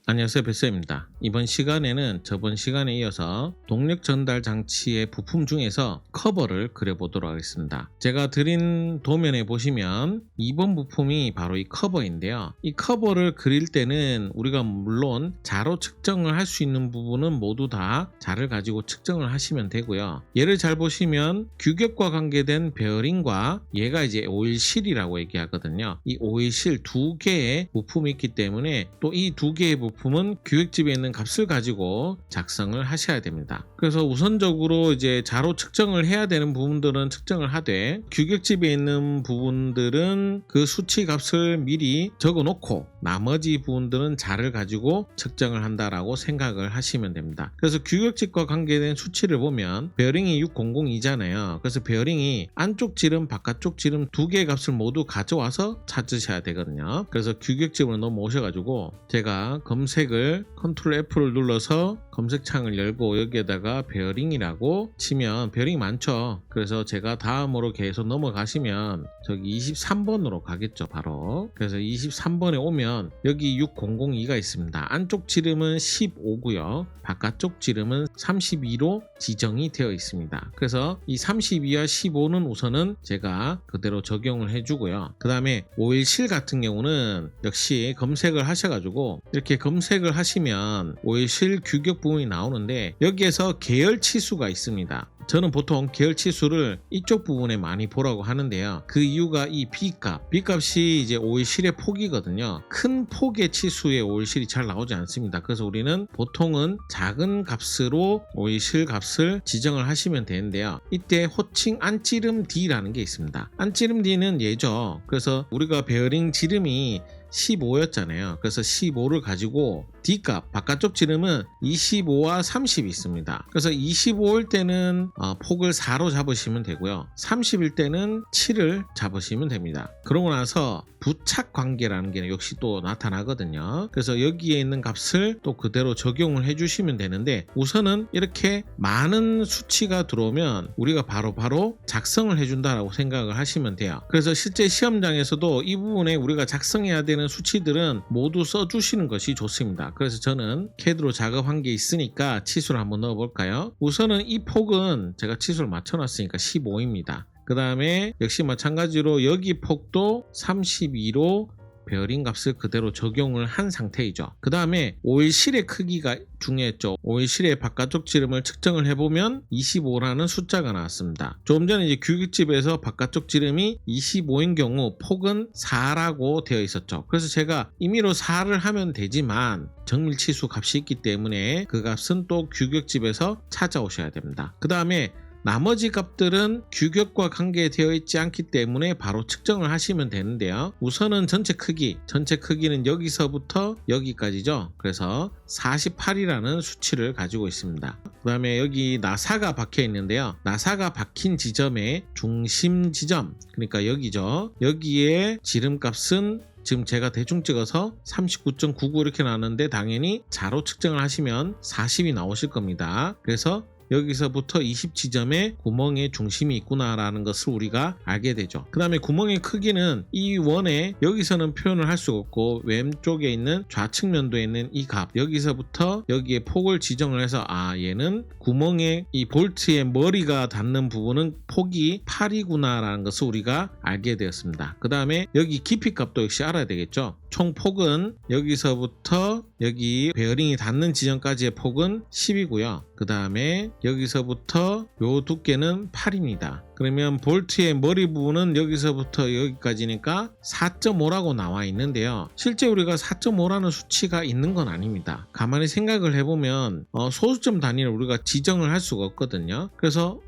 안녕하세요, 뱃쌤입니다. 이번 시간에는 저번 시간에 이어서 동력 전달 장치의 부품 중에서 커버를 그려보도록 하겠습니다. 제가 드린 도면에 보시면 2번 부품이 바로 이 커버인데요. 이 커버를 그릴 때는 우리가 물론 자로 측정을 할 수 있는 부분은 모두 다 자를 가지고 측정을 하시면 되고요. 얘를 잘 보시면 규격과 관계된 베어링과 얘가 이제 오일실이라고 얘기하거든요. 이 오일실 두 개의 부품이 있기 때문에 또 이 두 개의 부품은 규격집에 있는 값을 가지고 작성을 하셔야 됩니다. 그래서 우선적으로 이제 자로 측정을 해야 되는 부분들은 측정을 하되 규격집에 있는 부분들은 그 수치 값을 미리 적어 놓고 나머지 부분들은 자를 가지고 측정을 한다라고 생각을 하시면 됩니다. 그래서 규격집과 관계된 수치를 보면 베어링이 6002잖아요. 그래서 베어링이 안쪽 지름, 바깥쪽 지름 두 개의 값을 모두 가져와서 찾으셔야 되거든요. 그래서 규격집을 넘어오셔가지고 제가 검색을 컨트롤 F를 눌러서 검색창을 열고 여기에다가 베어링이라고 치면 베어링이 많죠. 그래서 제가 다음으로 계속 넘어가시면 저기 23번으로 가겠죠, 바로. 그래서 23번에 오면 여기 6002가 있습니다. 안쪽 지름은 15고요. 바깥쪽 지름은 32로 지정이 되어 있습니다. 그래서 이 32와 15는 우선은 제가 그대로 적용을 해주고요. 그 다음에 오일실 같은 경우는 역시 검색을 하셔가지고 이렇게 검색을 하시면 오일실 규격 부분이 나오는데 여기에서 계열 치수가 있습니다. 저는 보통 계열 치수를 이쪽 부분에 많이 보라고 하는데요. 그 이유가 이 B값이 이제 오일실의 폭이거든요. 큰 폭의 치수의 오일실이 잘 나오지 않습니다. 그래서 우리는 보통은 작은 값으로 오일실 값을 지정을 하시면 되는데요. 이때 호칭 안지름 D라는 게 있습니다. 안지름 D는 얘죠. 그래서 우리가 베어링 지름이 15였잖아요. 그래서 15를 가지고 D값, 바깥쪽 지름은 25와 30이 있습니다. 그래서 25일 때는 폭을 4로 잡으시면 되고요. 30일 때는 7을 잡으시면 됩니다. 그러고 나서 부착 관계라는 게 역시 또 나타나거든요. 그래서 여기에 있는 값을 또 그대로 적용을 해주시면 되는데 우선은 이렇게 많은 수치가 들어오면 우리가 바로 작성을 해준다라고 생각을 하시면 돼요. 그래서 실제 시험장에서도 이 부분에 우리가 작성해야 되는 수치들은 모두 써주시는 것이 좋습니다. 그래서 저는 CAD로 작업한 게 있으니까 치수를 한번 넣어볼까요? 우선은 이 폭은 제가 치수를 맞춰놨으니까 15입니다. 그 다음에 역시 마찬가지로 여기 폭도 32로 베어링 값을 그대로 적용을 한 상태이죠. 그 다음에 오일실의 크기가 중요했죠. 오일실의 바깥쪽 지름을 측정을 해보면 25라는 숫자가 나왔습니다. 조금 전에 이제 규격집에서 바깥쪽 지름이 25인 경우 폭은 4라고 되어 있었죠. 그래서 제가 임의로 4를 하면 되지만 정밀치수 값이 있기 때문에 그 값은 또 규격집에서 찾아오셔야 됩니다. 그 다음에 나머지 값들은 규격과 관계되어 있지 않기 때문에 바로 측정을 하시면 되는데요. 우선은 전체 크기는 여기서부터 여기까지죠. 그래서 48이라는 수치를 가지고 있습니다. 그 다음에 여기 나사가 박혀 있는데요. 나사가 박힌 지점의 중심 지점, 그러니까 여기죠. 여기에 지름값은 지금 제가 대충 찍어서 39.99 이렇게 나왔는데 당연히 자로 측정을 하시면 40이 나오실 겁니다. 그래서 여기서부터 20지점에 구멍의 중심이 있구나라는 것을 우리가 알게 되죠. 그 다음에 구멍의 크기는 이 원에 여기서는 표현을 할 수가 없고 왼쪽에 있는 좌측 면도에 있는 이 값, 여기서부터 여기에 폭을 지정을 해서 얘는 구멍의 이 볼트의 머리가 닿는 부분은 폭이 8이구나 라는 것을 우리가 알게 되었습니다. 그 다음에 여기 깊이 값도 역시 알아야 되겠죠. 총 폭은 여기서부터 여기 베어링이 닿는 지점까지의 폭은 10이고요. 그 다음에 여기서부터 요 두께는 8입니다. 그러면 볼트의 머리 부분은 여기서부터 여기까지니까 4.5라고 나와 있는데요. 실제 우리가 4.5라는 수치가 있는 건 아닙니다. 가만히 생각을 해보면 소수점 단위를 우리가 지정을 할 수가 없거든요. 그래서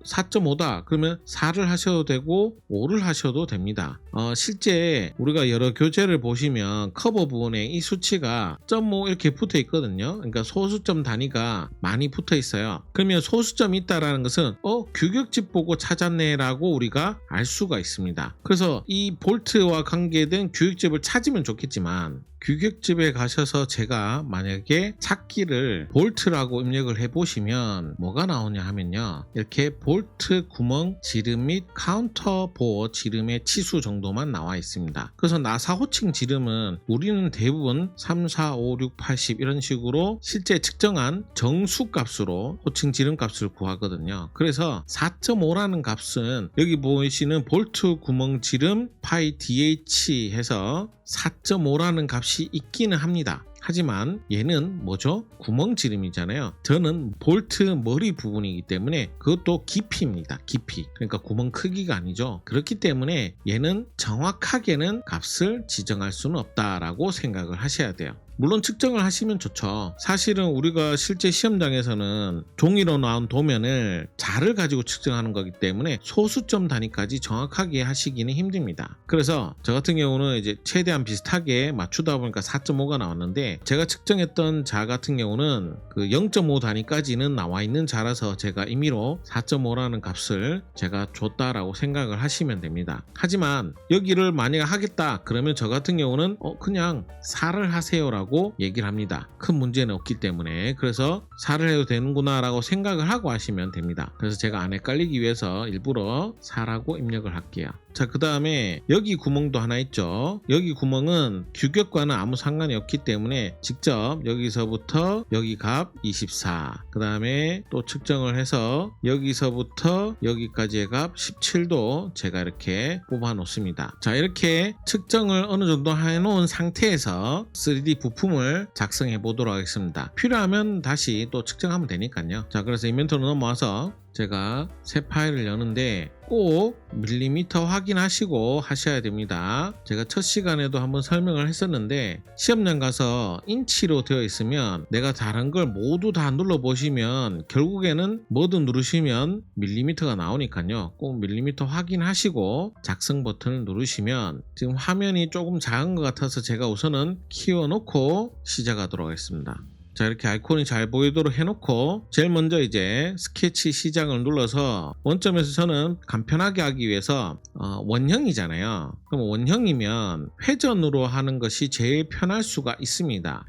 4.5다 그러면 4를 하셔도 되고 5를 하셔도 됩니다. 실제 우리가 여러 교재를 보시면 커버 부분에 이 수치가 0.5 이렇게 붙어 있거든요. 그러니까 소수점 단위가 많이 붙어 있어요. 그러면 소수점이 있다라는 것은 규격집 보고 찾았네 라고 우리가 알 수가 있습니다. 그래서 이 볼트와 관계된 규격집을 찾으면 좋겠지만 규격집에 가셔서 제가 만약에 찾기를 볼트라고 입력을 해보시면 뭐가 나오냐 하면요, 이렇게 볼트 구멍 지름 및 카운터 보어 지름의 치수 정도만 나와 있습니다. 그래서 나사 호칭 지름은 우리는 대부분 3, 4, 5, 6, 80 이런 식으로 실제 측정한 정수 값으로 호칭 지름 값을 구하거든요. 그래서 4.5라는 값은 여기 보이시는 볼트 구멍 지름 파이 DH 해서 4.5라는 값이 있기는 합니다. 하지만 얘는 뭐죠? 구멍 지름이잖아요. 저는 볼트 머리 부분이기 때문에 그것도 깊이입니다. 깊이. 그러니까 구멍 크기가 아니죠. 그렇기 때문에 얘는 정확하게는 값을 지정할 수는 없다라고 생각을 하셔야 돼요. 물론 측정을 하시면 좋죠. 사실은 우리가 실제 시험장에서는 종이로 나온 도면을 자를 가지고 측정하는 거기 때문에 소수점 단위까지 정확하게 하시기는 힘듭니다. 그래서 저 같은 경우는 이제 최대한 비슷하게 맞추다 보니까 4.5가 나왔는데, 제가 측정했던 자 같은 경우는 그 0.5 단위까지는 나와 있는 자라서 제가 임의로 4.5라는 값을 제가 줬다라고 생각을 하시면 됩니다. 하지만 여기를 만약에 하겠다 그러면 저 같은 경우는 그냥 4를 하세요라고 얘기를 합니다. 큰 문제는 없기 때문에. 그래서 4를 해도 되는구나 라고 생각을 하고 하시면 됩니다. 그래서 제가 안 헷갈리기 위해서 일부러 4라고 입력을 할게요. 자, 그 다음에 여기 구멍도 하나 있죠. 여기 구멍은 규격과는 아무 상관이 없기 때문에 직접 여기서부터 여기 값 24, 그 다음에 또 측정을 해서 여기서부터 여기까지의 값 17도 제가 이렇게 뽑아 놓습니다. 자, 이렇게 측정을 어느 정도 해놓은 상태에서 3D 부품을 작성해 보도록 하겠습니다. 필요하면 다시 또 측정하면 되니까요. 자, 그래서 인벤토로 넘어와서 제가 새 파일을 여는데 꼭 밀리미터 확인하시고 하셔야 됩니다. 제가 첫 시간에도 한번 설명을 했었는데, 시험장 가서 인치로 되어 있으면 내가 다른 걸 모두 다 눌러보시면 결국에는 뭐든 누르시면 밀리미터가 나오니까요. 꼭 밀리미터 확인하시고 작성 버튼을 누르시면, 지금 화면이 조금 작은 것 같아서 제가 우선은 키워놓고 시작하도록 하겠습니다. 자, 이렇게 아이콘이 잘 보이도록 해놓고 제일 먼저 이제 스케치 시작을 눌러서, 원점에서 저는 간편하게 하기 위해서 원형이잖아요. 그럼 원형이면 회전으로 하는 것이 제일 편할 수가 있습니다.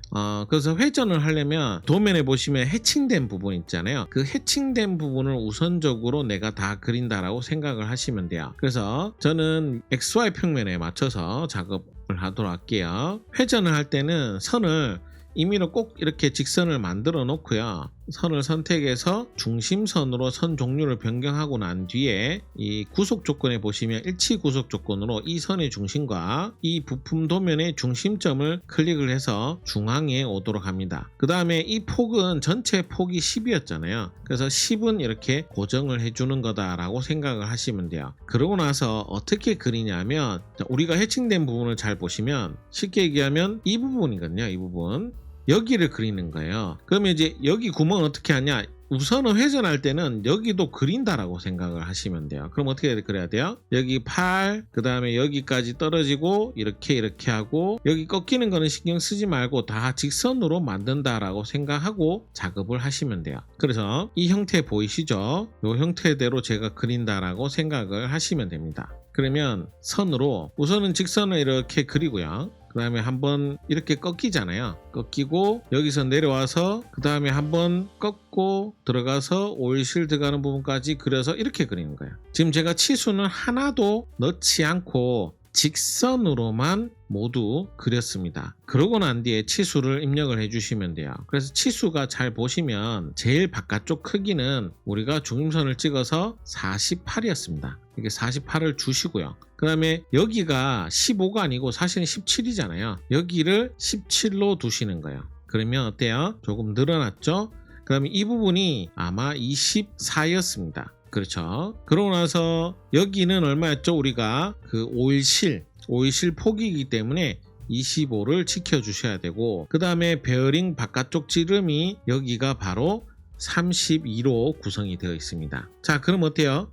그래서 회전을 하려면 도면에 보시면 해칭된 부분 있잖아요. 그 해칭된 부분을 우선적으로 내가 다 그린다라고 생각을 하시면 돼요. 그래서 저는 XY 평면에 맞춰서 작업을 하도록 할게요. 회전을 할 때는 선을 임의로 꼭 이렇게 직선을 만들어 놓고요. 선을 선택해서 중심선으로 선 종류를 변경하고 난 뒤에 이 구속 조건에 보시면 일치 구속 조건으로 이 선의 중심과 이 부품 도면의 중심점을 클릭을 해서 중앙에 오도록 합니다. 그 다음에 이 폭은 전체 폭이 10이었잖아요. 그래서 10은 이렇게 고정을 해주는 거다라고 생각을 하시면 돼요. 그러고 나서 어떻게 그리냐면, 우리가 해칭된 부분을 잘 보시면 쉽게 얘기하면 이 부분이거든요. 이 부분. 여기를 그리는 거예요. 그러면 이제 여기 구멍은 어떻게 하냐? 우선은 회전할 때는 여기도 그린다라고 생각을 하시면 돼요. 그럼 어떻게 그려야 돼요? 여기 팔, 그 다음에 여기까지 떨어지고 이렇게 하고, 여기 꺾이는 거는 신경 쓰지 말고 다 직선으로 만든다라고 생각하고 작업을 하시면 돼요. 그래서 이 형태 보이시죠? 이 형태대로 제가 그린다라고 생각을 하시면 됩니다. 그러면 선으로 우선은 직선을 이렇게 그리고요. 그 다음에 한번 이렇게 꺾이잖아요. 꺾이고 여기서 내려와서 그 다음에 한번 꺾고 들어가서 오일실 들어가는 부분까지 그려서 이렇게 그리는 거예요. 지금 제가 치수는 하나도 넣지 않고 직선으로만 모두 그렸습니다. 그러고 난 뒤에 치수를 입력을 해주시면 돼요. 그래서 치수가 잘 보시면 제일 바깥쪽 크기는 우리가 중심선을 찍어서 48이었습니다. 이게 48을 주시고요. 그 다음에 여기가 15가 아니고 사실은 17이잖아요. 여기를 17로 두시는 거예요. 그러면 어때요? 조금 늘어났죠? 그 다음에 이 부분이 아마 24였습니다. 그렇죠. 그러고 나서 여기는 얼마였죠? 우리가 그 오일실 폭이기 때문에 25를 지켜주셔야 되고, 그 다음에 베어링 바깥쪽 지름이 여기가 바로 32로 구성이 되어 있습니다. 자, 그럼 어때요?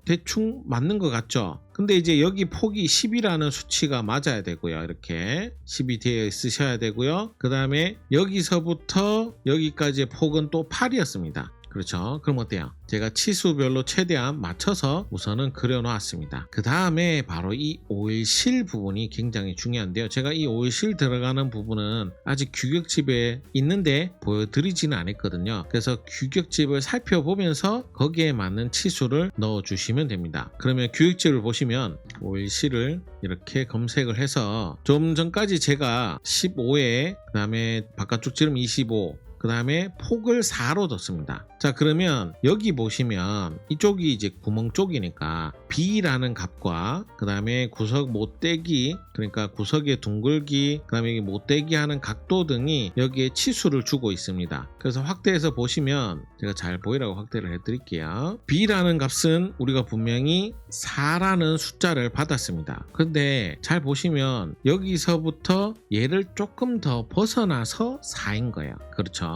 대충 맞는 것 같죠? 근데 이제 여기 폭이 10이라는 수치가 맞아야 되고요. 이렇게 10이 되어 있으셔야 되고요. 그 다음에 여기서부터 여기까지의 폭은 또 8이었습니다. 그렇죠. 그럼 어때요? 제가 치수별로 최대한 맞춰서 우선은 그려놓았습니다. 그 다음에 바로 이 오일실 부분이 굉장히 중요한데요. 제가 이 오일실 들어가는 부분은 아직 규격집에 있는데 보여드리지는 않았거든요. 그래서 규격집을 살펴보면서 거기에 맞는 치수를 넣어주시면 됩니다. 그러면 규격집을 보시면 오일실을 이렇게 검색을 해서 좀 전까지 제가 15에 그 다음에 바깥쪽 지름 25 그 다음에 폭을 4로 뒀습니다. 자, 그러면 여기 보시면 이쪽이 이제 구멍 쪽이니까 B라는 값과 그 다음에 구석 못대기, 그러니까 구석의 둥글기, 그 다음에 못대기 하는 각도 등이 여기에 치수를 주고 있습니다. 그래서 확대해서 보시면 제가 잘 보이라고 확대를 해드릴게요. B라는 값은 우리가 분명히 4라는 숫자를 받았습니다. 근데 잘 보시면 여기서부터 얘를 조금 더 벗어나서 4인 거예요. 그렇죠?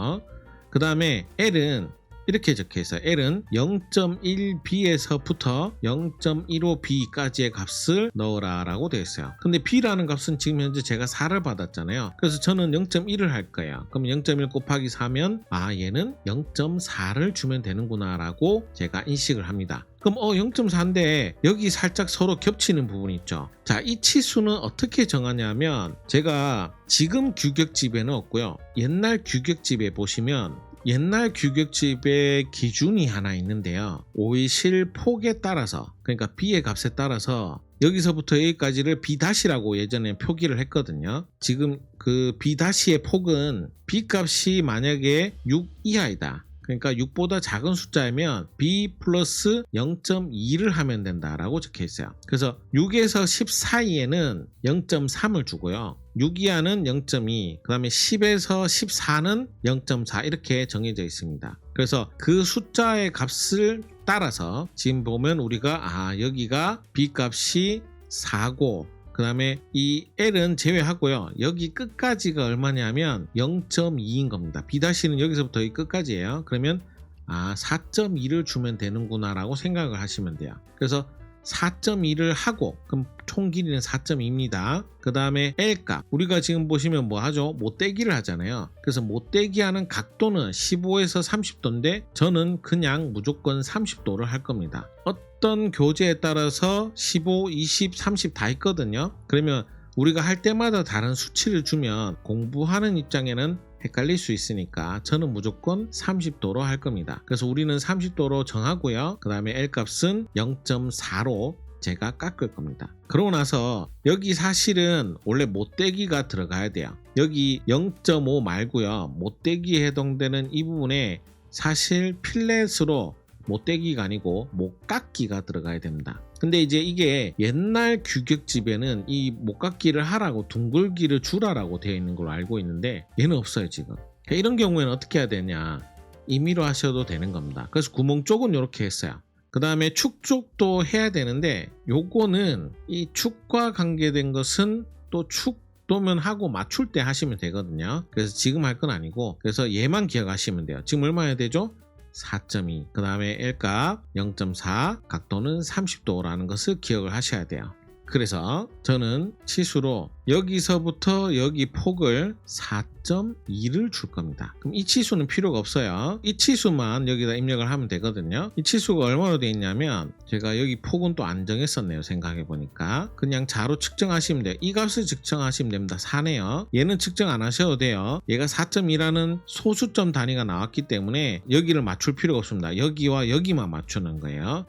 그 다음에 L은 이렇게 적혀 있어요. L은 0.1B에서부터 0.15B까지의 값을 넣어라 라고 되어 있어요. 근데 B라는 값은 지금 현재 제가 4를 받았잖아요. 그래서 저는 0.1을 할 거예요. 그럼 0.1 곱하기 4면 얘는 0.4를 주면 되는구나 라고 제가 인식을 합니다. 그럼 0.4인데 여기 살짝 서로 겹치는 부분이 있죠. 자, 이 치수는 어떻게 정하냐면 제가 지금 규격집에는 없고요. 옛날 규격집에 보시면 옛날 규격집의 기준이 하나 있는데요. 오일실 폭에 따라서, 그러니까 B의 값에 따라서 여기서부터 여기까지를 B-라고 예전에 표기를 했거든요. 지금 그 B-의 폭은 B 값이 만약에 6 이하이다. 그러니까 6보다 작은 숫자이면 B 플러스 0.2를 하면 된다라고 적혀 있어요. 그래서 6에서 10 사이에는 0.3을 주고요. 6 이하는 0.2, 그 다음에 10에서 14는 0.4 이렇게 정해져 있습니다. 그래서 그 숫자의 값을 따라서 지금 보면 우리가 여기가 B 값이 4고 그 다음에 이 L은 제외하고요. 여기 끝까지가 얼마냐면 0.2인 겁니다. B-는 여기서부터 이 끝까지예요. 그러면 4.2를 주면 되는구나 라고 생각을 하시면 돼요. 그래서 4.2를 하고 그럼 총 길이는 4.2입니다. 그 다음에 L값 우리가 지금 보시면 뭐 하죠? 못대기를 하잖아요. 그래서 못대기 하는 각도는 15에서 30도인데 저는 그냥 무조건 30도를 할 겁니다. 어떤 교재에 따라서 15, 20, 30 다 있거든요. 그러면 우리가 할 때마다 다른 수치를 주면 공부하는 입장에는 헷갈릴 수 있으니까 저는 무조건 30도로 할 겁니다. 그래서 우리는 30도로 정하고요. 그 다음에 L값은 0.4로 제가 깎을 겁니다. 그러고 나서 여기 사실은 원래 못대기가 들어가야 돼요. 여기 0.5 말고요. 못대기에 해당되는 이 부분에 사실 필렛으로 못대기가 아니고 못깎기가 들어가야 됩니다. 근데 이제 이게 옛날 규격집에는 이 못깎기를 하라고 둥글기를 주라라고 되어 있는 걸로 알고 있는데 얘는 없어요 지금. 이런 경우에는 어떻게 해야 되냐, 임의로 하셔도 되는 겁니다. 그래서 구멍 쪽은 이렇게 했어요. 그 다음에 축 쪽도 해야 되는데 요거는 이 축과 관계된 것은 또 축 도면 하고 맞출 때 하시면 되거든요. 그래서 지금 할 건 아니고 그래서 얘만 기억하시면 돼요. 지금 얼마 해야 되죠? 4.2, 그 다음에 L값 0.4, 각도는 30도라는 것을 기억을 하셔야 돼요. 그래서 저는 치수로 여기서부터 여기 폭을 4.2를 줄 겁니다. 그럼 이 치수는 필요가 없어요. 이 치수만 여기다 입력을 하면 되거든요. 이 치수가 얼마로 되어 있냐면 제가 여기 폭은 또 안 정했었네요. 생각해 보니까 그냥 자로 측정하시면 돼요. 이 값을 측정하시면 됩니다. 4네요. 얘는 측정 안 하셔도 돼요. 얘가 4.2라는 소수점 단위가 나왔기 때문에 여기를 맞출 필요가 없습니다. 여기와 여기만 맞추는 거예요.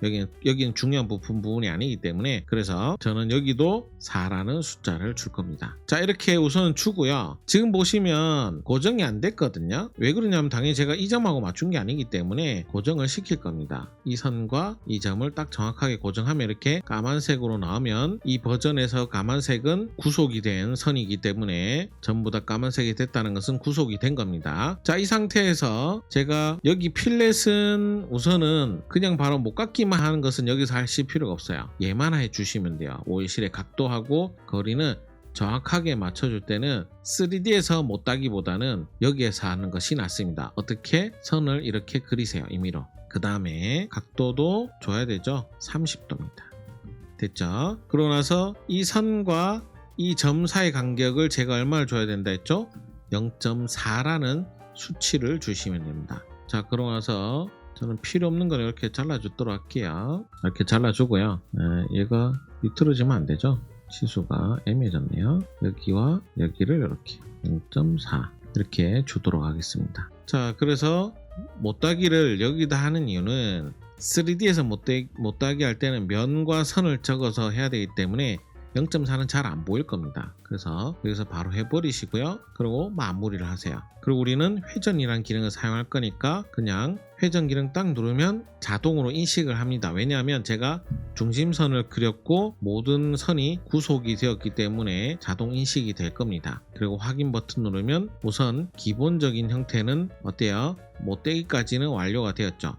여기는 중요한 부분이 아니기 때문에. 그래서 저는 여기도 4라는 숫자를 줄 겁니다. 자, 이렇게 우선 주고요. 지금 보시면 고정이 안 됐거든요. 왜 그러냐면 당연히 제가 이 점하고 맞춘 게 아니기 때문에 고정을 시킬 겁니다. 이 선과 이 점을 딱 정확하게 고정하면 이렇게 까만색으로 나오면 이 버전에서 까만색은 구속이 된 선이기 때문에 전부 다 까만색이 됐다는 것은 구속이 된 겁니다. 자, 이 상태에서 제가 여기 필렛은 우선은 그냥 바로 못깎기만 하는 것은 여기서 하실 필요가 없어요. 얘만 해주시면 돼요. 오일실의 각도하고 거리는 정확하게 맞춰줄 때는 3D에서 못 따기보다는 여기에서 하는 것이 낫습니다. 어떻게? 선을 이렇게 그리세요. 임의로. 그 다음에 각도도 줘야 되죠. 30도입니다. 됐죠? 그러고 나서 이 선과 이 점 사이 간격을 제가 얼마를 줘야 된다 했죠? 0.4라는 수치를 주시면 됩니다. 자, 그러고 나서 저는 필요 없는 걸 이렇게 잘라주도록 할게요. 이렇게 잘라주고요. 얘가 비틀어지면 안 되죠. 치수가 애매해졌네요. 여기와 여기를 이렇게 0.4 이렇게 주도록 하겠습니다. 자, 그래서 못따기를 여기다 하는 이유는 3D에서 못따기 할 때는 면과 선을 적어서 해야 되기 때문에 0.4는 잘 안 보일 겁니다. 그래서 여기서 바로 해버리시고요. 그리고 마무리를 하세요. 그리고 우리는 회전이라는 기능을 사용할 거니까 그냥 회전 기능 딱 누르면 자동으로 인식을 합니다. 왜냐하면 제가 중심선을 그렸고 모든 선이 구속이 되었기 때문에 자동 인식이 될 겁니다. 그리고 확인 버튼 누르면 우선 기본적인 형태는 어때요? 못되기까지는 완료가 되었죠.